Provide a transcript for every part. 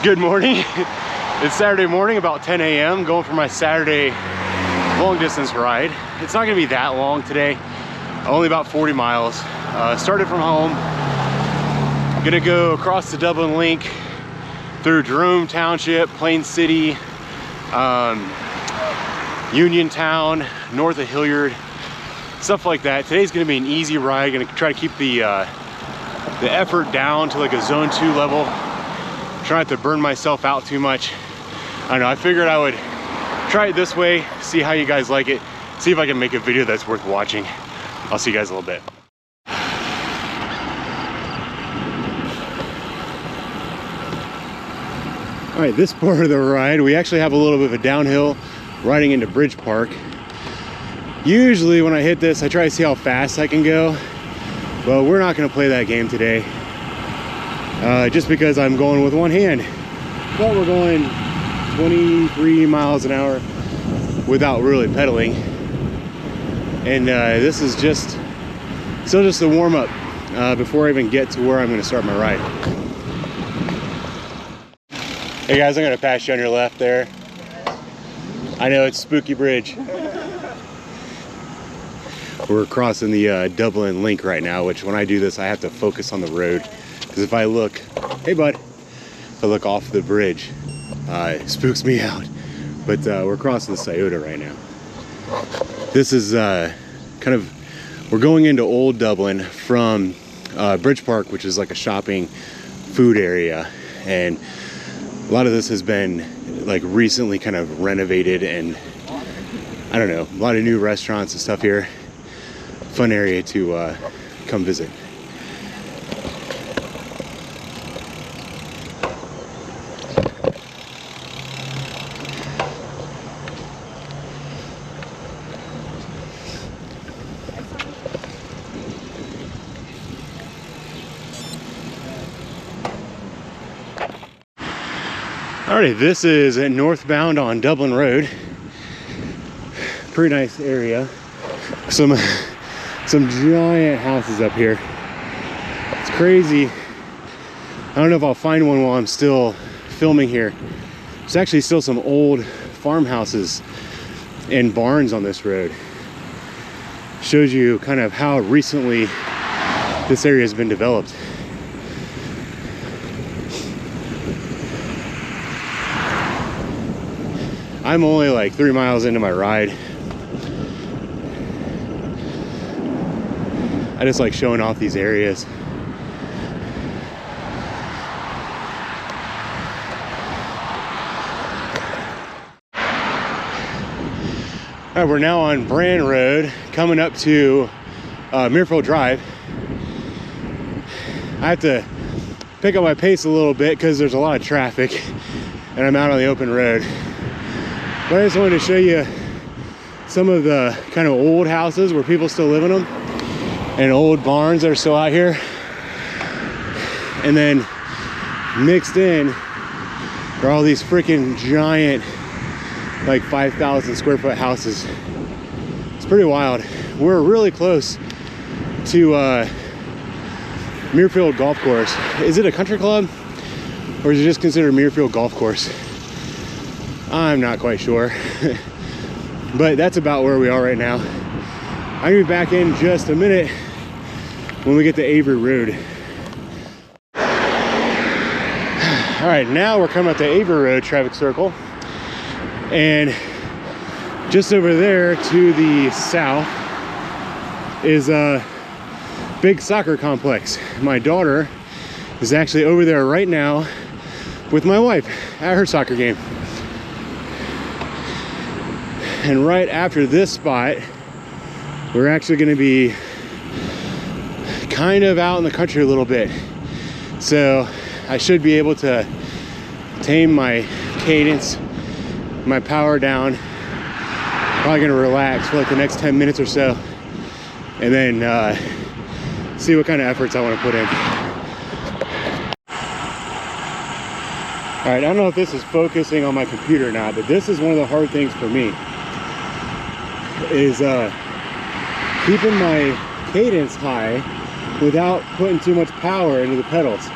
Good morning. It's Saturday morning, about 10 a.m. going for my Saturday long distance ride. It's not gonna be that long today, only about 40 miles. Started from home. Gonna go across the Dublin Link through Jerome Township, Plain City, Uniontown, north of Hilliard, stuff like that. Today's gonna be an easy ride. Gonna try to keep the effort down to like a zone 2 level. Try not to burn myself out too much. I don't know, I figured I would try it this way, see how you guys like it, see if I can make a video that's worth watching. I'll see you guys in a little bit. All right, this part of the ride, we actually have a little bit of a downhill riding into Bridge Park. Usually when I hit this, I try to see how fast I can go. Well, we're not gonna play that game today. Just because I'm going with one hand. But we're going 23 miles an hour without really pedaling. And this is still just a warm up before I even get to where I'm gonna start my ride. Hey guys, I'm gonna pass you on your left there. I know it's Spooky Bridge. We're crossing the Dublin Link right now, which when I do this, I have to focus on the road. Because if I look, hey bud, if I look off the bridge, it spooks me out. But we're crossing the Scioto right now. This is we're going into Old Dublin from Bridge Park, which is like a shopping food area. And a lot of this has been like recently kind of renovated, and I don't know, a lot of new restaurants and stuff here. Fun area to come visit. Alrighty, this is northbound on Dublin Road. Pretty nice area. Some giant houses up here. It's crazy. I don't know if I'll find one while I'm still filming here. There's actually still some old farmhouses and barns on this road. Shows you kind of how recently this area has been developed. I'm only like 3 miles into my ride. I just like showing off these areas. All right, we're now on Bran Road, coming up to Muirfield Drive. I have to pick up my pace a little bit because there's a lot of traffic and I'm out on the open road. But I just wanted to show you some of the kind of old houses where people still live in them, and old barns that are still out here. And then mixed in are all these freaking giant, like 5,000 square foot houses. It's pretty wild. We're really close to Muirfield Golf Course. Is it a country club or is it just considered Muirfield Golf Course? I'm not quite sure. But that's about where we are right now. I'm gonna be back in just a minute when we get to Avery Road. All right, now we're coming up to Avery Road traffic circle. And just over there to the south is a big soccer complex. My daughter is actually over there right now with my wife at her soccer game. And right after this spot, we're actually gonna be kind of out in the country a little bit. So I should be able to tame my cadence, my power down. Probably gonna relax for like the next 10 minutes or so, and then see what kind of efforts I wanna put in. All right, I don't know if this is focusing on my computer or not, but this is one of the hard things for me, is keeping my cadence high without putting too much power into the pedals.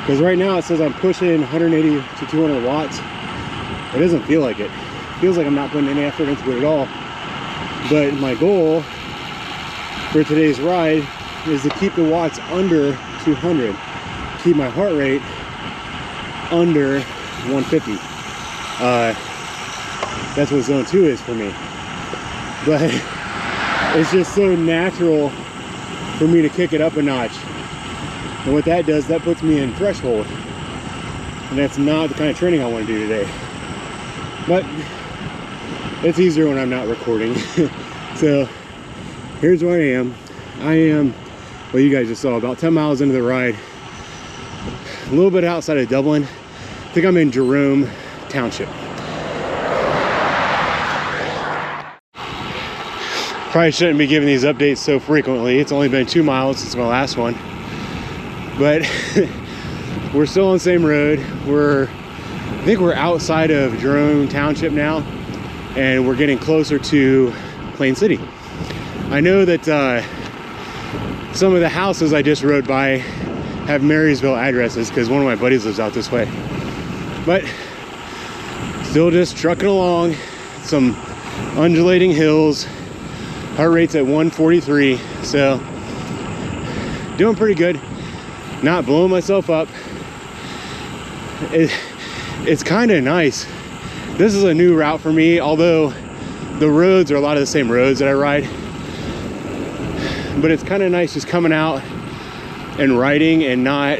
Because right now it says I'm pushing 180 to 200 watts. It doesn't feel like it. It feels like I'm not putting any effort into it at all. But my goal for today's ride is to keep the watts under 200. Keep my heart rate under 150. That's what zone 2 is for me. But it's just so natural for me to kick it up a notch. And what that does, that puts me in threshold. And that's not the kind of training I want to do today. But it's easier when I'm not recording. So here's where I am. I am, well, you guys just saw, about 10 miles into the ride. A little bit outside of Dublin. I think I'm in Jerome Township. Probably shouldn't be giving these updates so frequently. It's only been 2 miles since my last one. But we're still on the same road. I think we're outside of Jerome Township now, and we're getting closer to Plain City. I know that some of the houses I just rode by have Marysville addresses because one of my buddies lives out this way. But still just trucking along, some undulating hills. Heart rate's at 143, so doing pretty good. Not blowing myself up. It's kind of nice. This is a new route for me, although the roads are a lot of the same roads that I ride. But it's kind of nice just coming out and riding and not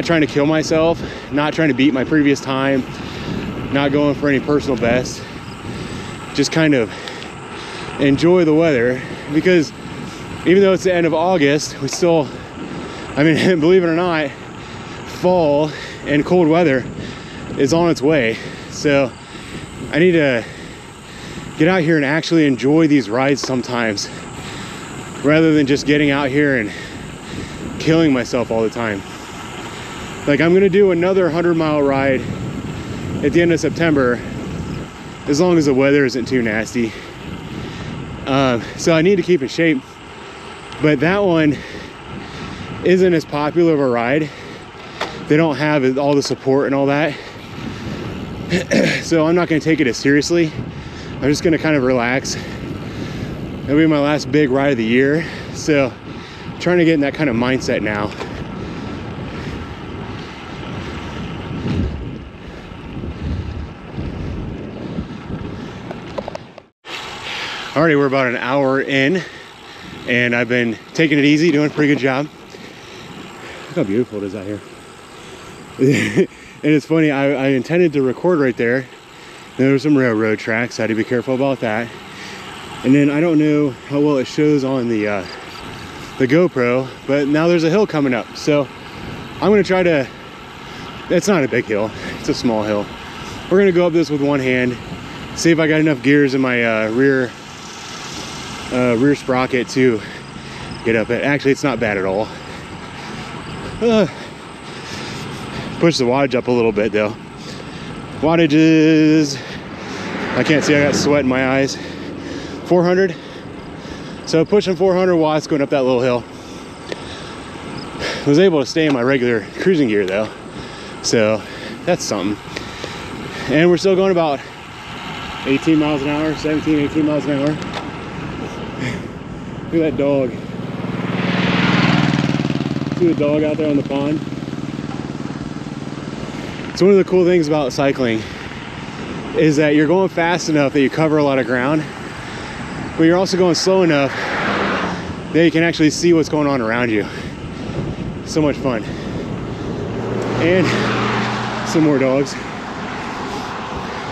trying to kill myself, not trying to beat my previous time, not going for any personal best. Just kind of enjoy the weather, because even though it's the end of August, we still, I mean, believe it or not, fall and cold weather is on its way. So I need to get out here and actually enjoy these rides sometimes, rather than just getting out here and killing myself all the time. Like, I'm gonna do another 100-mile ride at the end of September, as long as the weather isn't too nasty. So I need to keep in shape, but that one isn't as popular of a ride. They don't have all the support and all that. So I'm not gonna take it as seriously. I'm just gonna kind of relax. It'll be my last big ride of the year. So I'm trying to get in that kind of mindset now. Alrighty, we're about an hour in, and I've been taking it easy, doing a pretty good job. Look how beautiful it is out here. And it's funny, I intended to record right there. There were some railroad tracks, so I had to be careful about that. And then I don't know how well it shows on the GoPro, but now there's a hill coming up. So I'm gonna try to, it's not a big hill, it's a small hill. We're gonna go up this with one hand, see if I got enough gears in my rear sprocket to get up it. Actually, it's not bad at all. Push the wattage up a little bit though. Wattage is, I can't see, I got sweat in my eyes. 400. So pushing 400 watts going up that little hill. Was able to stay in my regular cruising gear though, so that's something. And we're still going about 18 miles an hour, 17, 18 miles an hour. Look at that dog. See the dog out there on the pond? So one of the cool things about cycling is that you're going fast enough that you cover a lot of ground, but you're also going slow enough that you can actually see what's going on around you. So much fun. And some more dogs.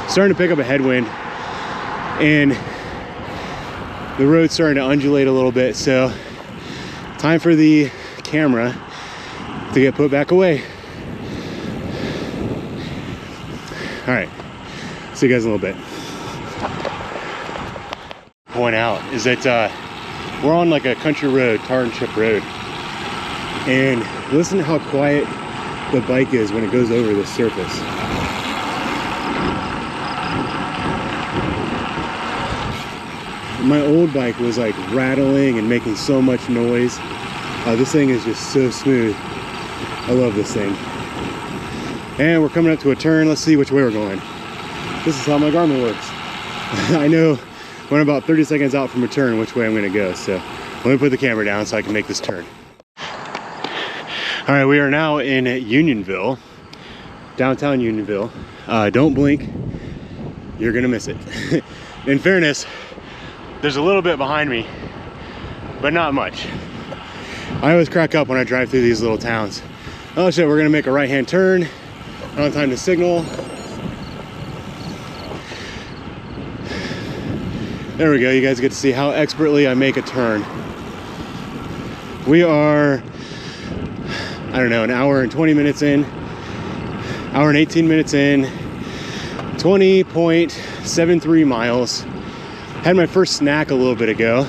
Starting to pick up a headwind, and the road's starting to undulate a little bit, so time for the camera to get put back away. All right, see you guys in a little bit. Point out is that we're on like a country road, Township Road, and listen to how quiet the bike is when it goes over the surface. My old bike was like rattling and making so much noise. This thing is just so smooth. I love this thing. And we're coming up to a turn. Let's see which way we're going. This is how my Garmin works. I know when I'm about 30 seconds out from a turn which way I'm gonna go. So let me put the camera down so I can make this turn. All right, we are now in Unionville, downtown Unionville. Don't blink, you're gonna miss it. In fairness, there's a little bit behind me, but not much. I always crack up when I drive through these little towns. Oh shit, we're gonna make a right-hand turn. I don't have time to signal. There we go, you guys get to see how expertly I make a turn. We are, I don't know, an hour and 20 minutes in, hour and 18 minutes in, 20.73 miles. Had my first snack a little bit ago.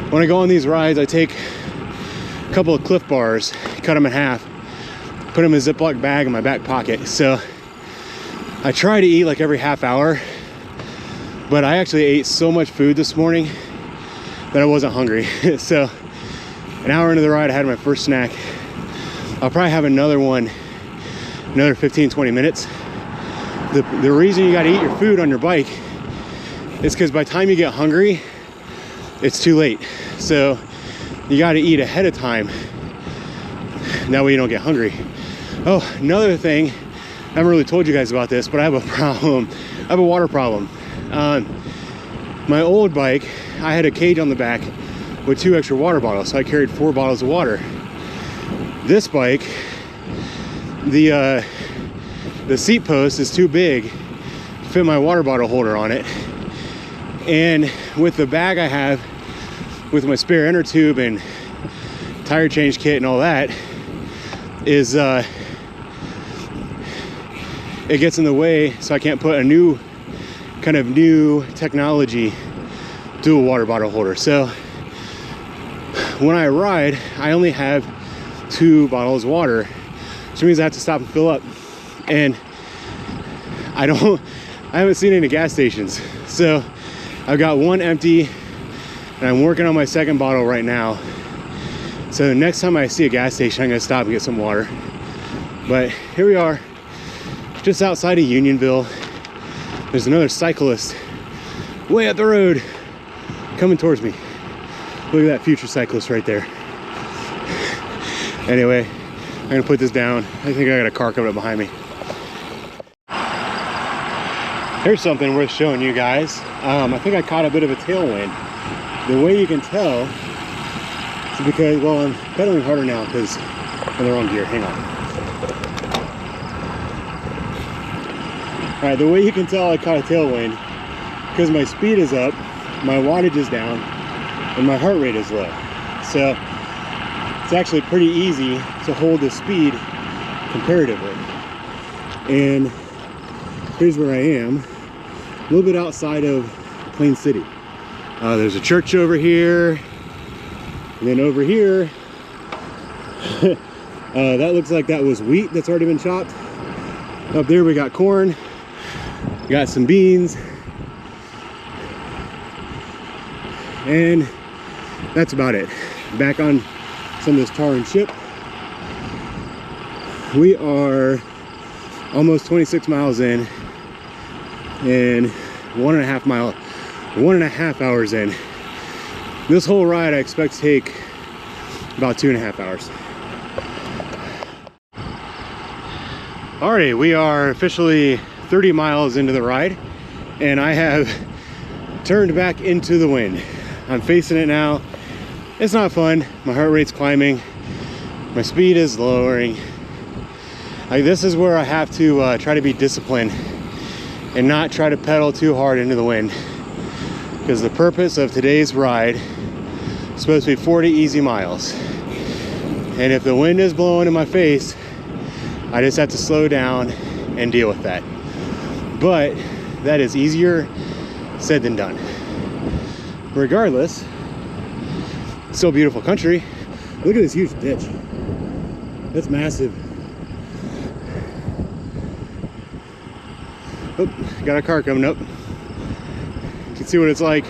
When I go on these rides, I take a couple of Cliff Bars, cut them in half, put them in a Ziploc bag in my back pocket. So I try to eat like every half hour, but I actually ate so much food this morning that I wasn't hungry. So an hour into the ride, I had my first snack. I'll probably have another one, another 15-20 minutes. The reason you got to eat your food on your bike is because by the time you get hungry, it's too late. So you got to eat ahead of time. That way you don't get hungry. Oh, another thing, I haven't really told you guys about this, but I have a problem. I have a water problem. My old bike, I had a cage on the back with 2 extra water bottles, so I carried 4 bottles of water. This bike, the seat post is too big to fit my water bottle holder on it. And with the bag I have with my spare inner tube and tire change kit and all that, is it gets in the way, so I can't put a new technology dual water bottle holder. So when I ride, I only have 2 bottles of water, which means I have to stop and fill up. And I haven't seen any gas stations. So I've got 1 empty and I'm working on my 2nd bottle right now. So the next time I see a gas station, I'm gonna stop and get some water. But here we are, just outside of Unionville. There's another cyclist way up the road coming towards me. Look at that future cyclist right there. Anyway, I'm gonna put this down. I think I got a car coming up behind me. Here's something worth showing you guys. I think I caught a bit of a tailwind. The way you can tell is because, well, I'm pedaling harder now because I'm in the wrong gear. Hang on. All right, the way you can tell I caught a tailwind, because my speed is up, my wattage is down, and my heart rate is low. So it's actually pretty easy to hold the speed comparatively. And here's where I am, a little bit outside of Plain City. There's a church over here, and then over here, that looks like that was wheat that's already been chopped. Up there we got corn. Got some beans, and that's about it. Back on some of this tar and chip. We are almost 26 miles in, and 1.5 hours in. This whole ride I expect to take about 2.5 hours. Alrighty, we are officially 30 miles into the ride, and I have turned back into the wind. I'm facing it now. It's not fun. My heart rate's climbing. My speed is lowering. This is where I have to try to be disciplined and not try to pedal too hard into the wind, because the purpose of today's ride is supposed to be 40 easy miles. And if the wind is blowing in my face, I just have to slow down and deal with that. But that is easier said than done. Regardless, still beautiful country. Look at this huge ditch. That's massive. Oh, got a car coming up. You can see what it's like.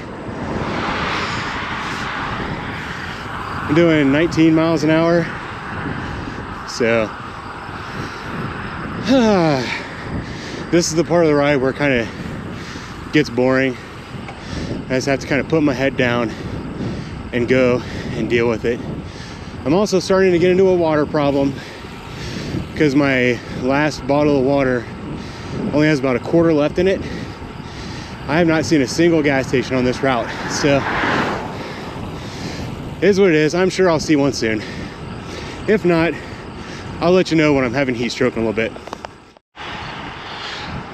I'm doing 19 miles an hour. So this is the part of the ride where it kind of gets boring. I just have to kind of put my head down and go and deal with it. I'm also starting to get into a water problem because my last bottle of water only has about a quarter left in it. I have not seen a single gas station on this route, so it is what it is. I'm sure I'll see one soon. If not, I'll let you know when I'm having heat stroke in a little bit.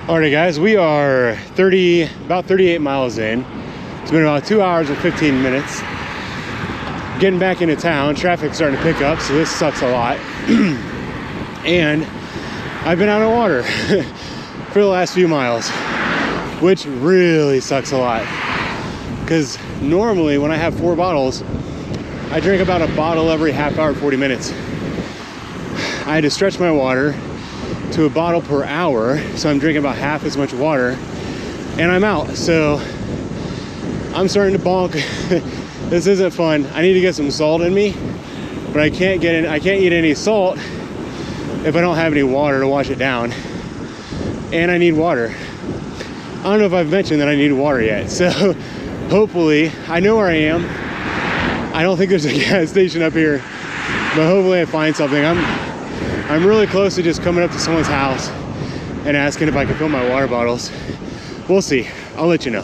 Alrighty guys, we are about 38 miles in. It's been about 2 hours and 15 minutes. Getting back into town, traffic's starting to pick up, so this sucks a lot. And I've been out of water for the last few miles, which really sucks a lot. Because normally when I have 4 bottles, I drink about a bottle every half hour, 40 minutes. I had to stretch my water to a bottle per hour, so I'm drinking about half as much water, and I'm out. So I'm starting to bonk. This isn't fun. I need to get some salt in me, but I can't eat any salt if I don't have any water to wash it down. And I need water. I don't know if I've mentioned that I need water yet. So hopefully, I know where I am. I don't think there's a gas station up here, but hopefully I find something. I'm really close to just coming up to someone's house and asking if I can fill my water bottles. We'll see. I'll let you know.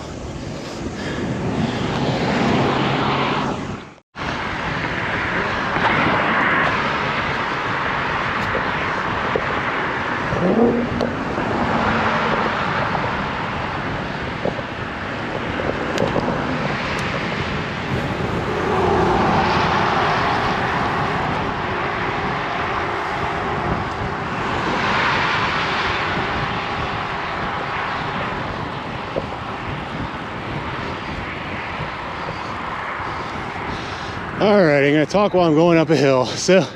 All right, I'm gonna talk while I'm going up a hill. So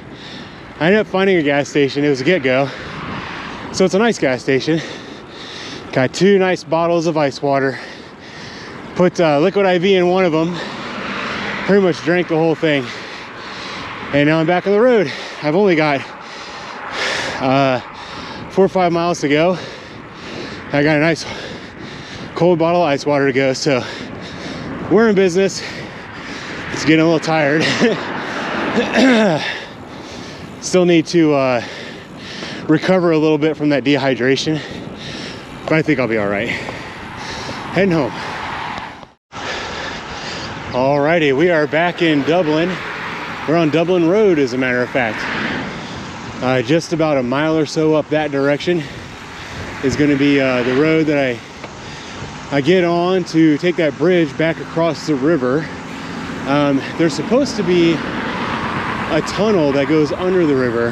I ended up finding a gas station. It was a Get-Go. So it's a nice gas station. Got 2 nice bottles of ice water. Put liquid IV in one of them. Pretty much drank the whole thing. And now I'm back on the road. I've only got 4 or 5 miles to go. I got a nice cold bottle of ice water to go. So we're in business. It's getting a little tired. Still need to recover a little bit from that dehydration, but I think I'll be all right. Heading home. Alrighty, we are back in Dublin. We're on Dublin Road, as a matter of fact. Just about a mile or so up that direction is going to be the road that I get on to take that bridge back across the river. There's supposed to be a tunnel that goes under the river.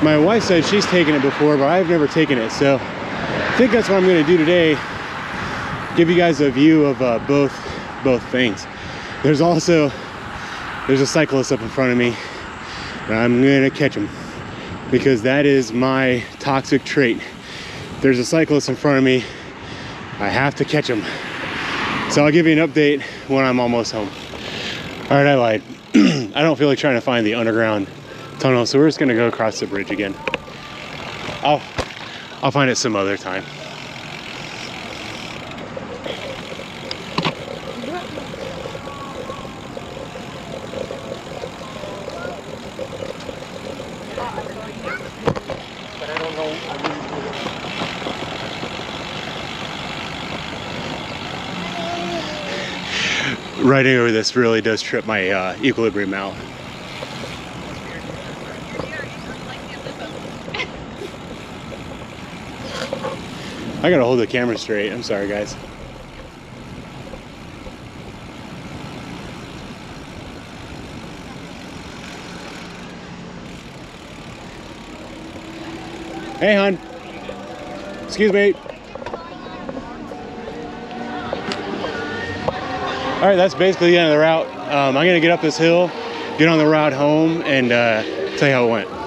My wife said she's taken it before, but I've never taken it. So I think that's what I'm going to do today. Give you guys a view of both things. There's a cyclist up in front of me, and I'm going to catch him because that is my toxic trait. If there's a cyclist in front of me, I have to catch him. So I'll give you an update when I'm almost home. All right, I lied. I don't feel like trying to find the underground tunnel, so we're just gonna go across the bridge again. I'll find it some other time. But I don't know. Riding over this really does trip my equilibrium out. I gotta hold the camera straight. I'm sorry, guys. Hey, hon. Excuse me. All right, that's basically the end of the route. I'm gonna get up this hill, get on the route home, and tell you how it went.